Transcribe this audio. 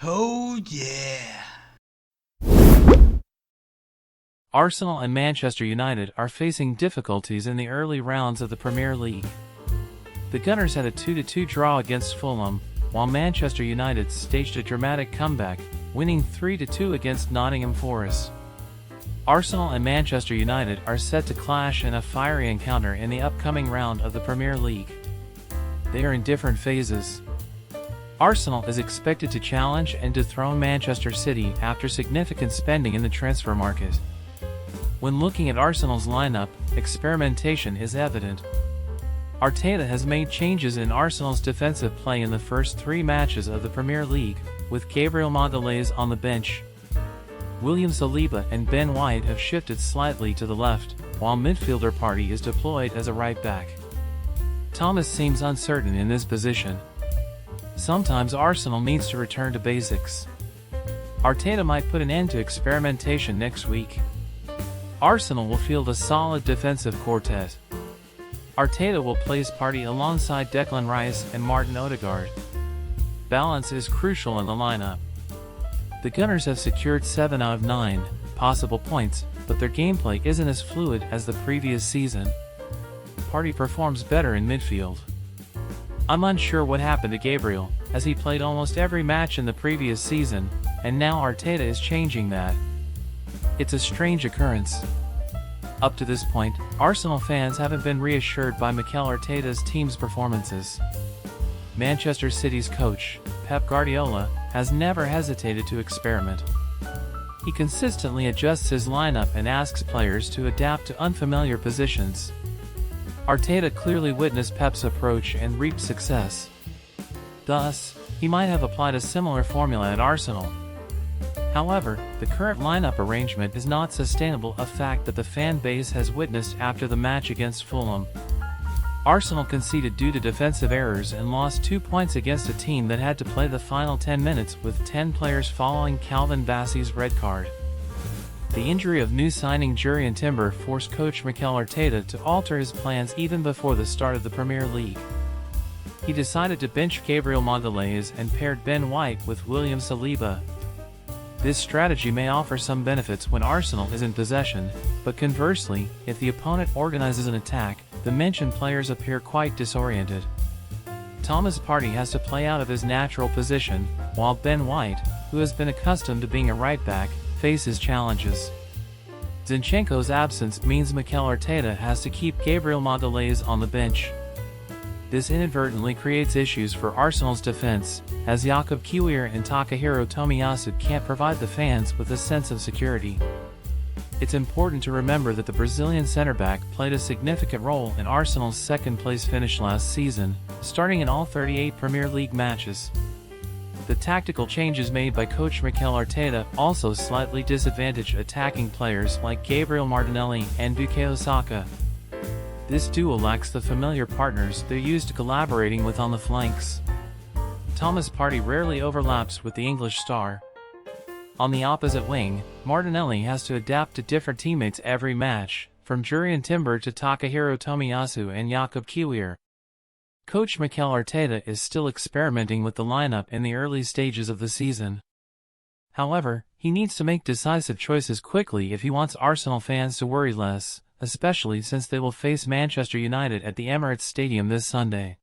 Oh yeah. Arsenal and Manchester United are facing difficulties in the early rounds of the Premier League. The Gunners had a 2-2 draw against Fulham, while Manchester United staged a dramatic comeback, winning 3-2 against Nottingham Forest. Arsenal and Manchester United are set to clash in a fiery encounter in the upcoming round of the Premier League. They are in different phases. Arsenal is expected to challenge and dethrone Manchester City after significant spending in the transfer market. When looking at Arsenal's lineup, experimentation is evident. Arteta has made changes in Arsenal's defensive play in the first 3 matches of the Premier League, with Gabriel Magalhaes on the bench. William Saliba and Ben White have shifted slightly to the left, while midfielder Partey is deployed as a right back. Thomas seems uncertain in this position. Sometimes Arsenal needs to return to basics. Arteta might put an end to experimentation next week. Arsenal will field a solid defensive quartet. Arteta will place Partey alongside Declan Rice and Martin Odegaard. Balance is crucial in the lineup. The Gunners have secured 7 out of 9 possible points, but their gameplay isn't as fluid as the previous season. Partey performs better in midfield. I'm unsure what happened to Gabriel, as he played almost every match in the previous season, and now Arteta is changing that. It's a strange occurrence. Up to this point, Arsenal fans haven't been reassured by Mikel Arteta's team's performances. Manchester City's coach, Pep Guardiola, has never hesitated to experiment. He consistently adjusts his lineup and asks players to adapt to unfamiliar positions. Arteta clearly witnessed Pep's approach and reaped success. Thus, he might have applied a similar formula at Arsenal. However, the current lineup arrangement is not sustainable, a fact that the fan base has witnessed after the match against Fulham. Arsenal conceded due to defensive errors and lost 2 points against a team that had to play the final 10 minutes with 10 players following Calvin Bassey's red card. The injury of new signing Jurrien Timber forced coach Mikel Arteta to alter his plans even before the start of the Premier League. He decided to bench Gabriel Magalhaes and paired Ben White with William Saliba. This strategy may offer some benefits when Arsenal is in possession, but conversely, if the opponent organizes an attack, the mentioned players appear quite disoriented. Thomas Partey has to play out of his natural position, while Ben White, who has been accustomed to being a right back, faces challenges. Zinchenko's absence means Mikel Arteta has to keep Gabriel Magalhaes on the bench. This inadvertently creates issues for Arsenal's defense, as Jakub Kiwior and Takahiro Tomiyasu can't provide the fans with a sense of security. It's important to remember that the Brazilian centre-back played a significant role in Arsenal's second-place finish last season, starting in all 38 Premier League matches. The tactical changes made by coach Mikel Arteta also slightly disadvantage attacking players like Gabriel Martinelli and Bukayo Saka. This duo lacks the familiar partners they're used to collaborating with on the flanks. Thomas Partey rarely overlaps with the English star. On the opposite wing, Martinelli has to adapt to different teammates every match, from Jurrien Timber to Takahiro Tomiyasu and Jakub Kiwior. Coach Mikel Arteta is still experimenting with the lineup in the early stages of the season. However, he needs to make decisive choices quickly if he wants Arsenal fans to worry less, especially since they will face Manchester United at the Emirates Stadium this Sunday.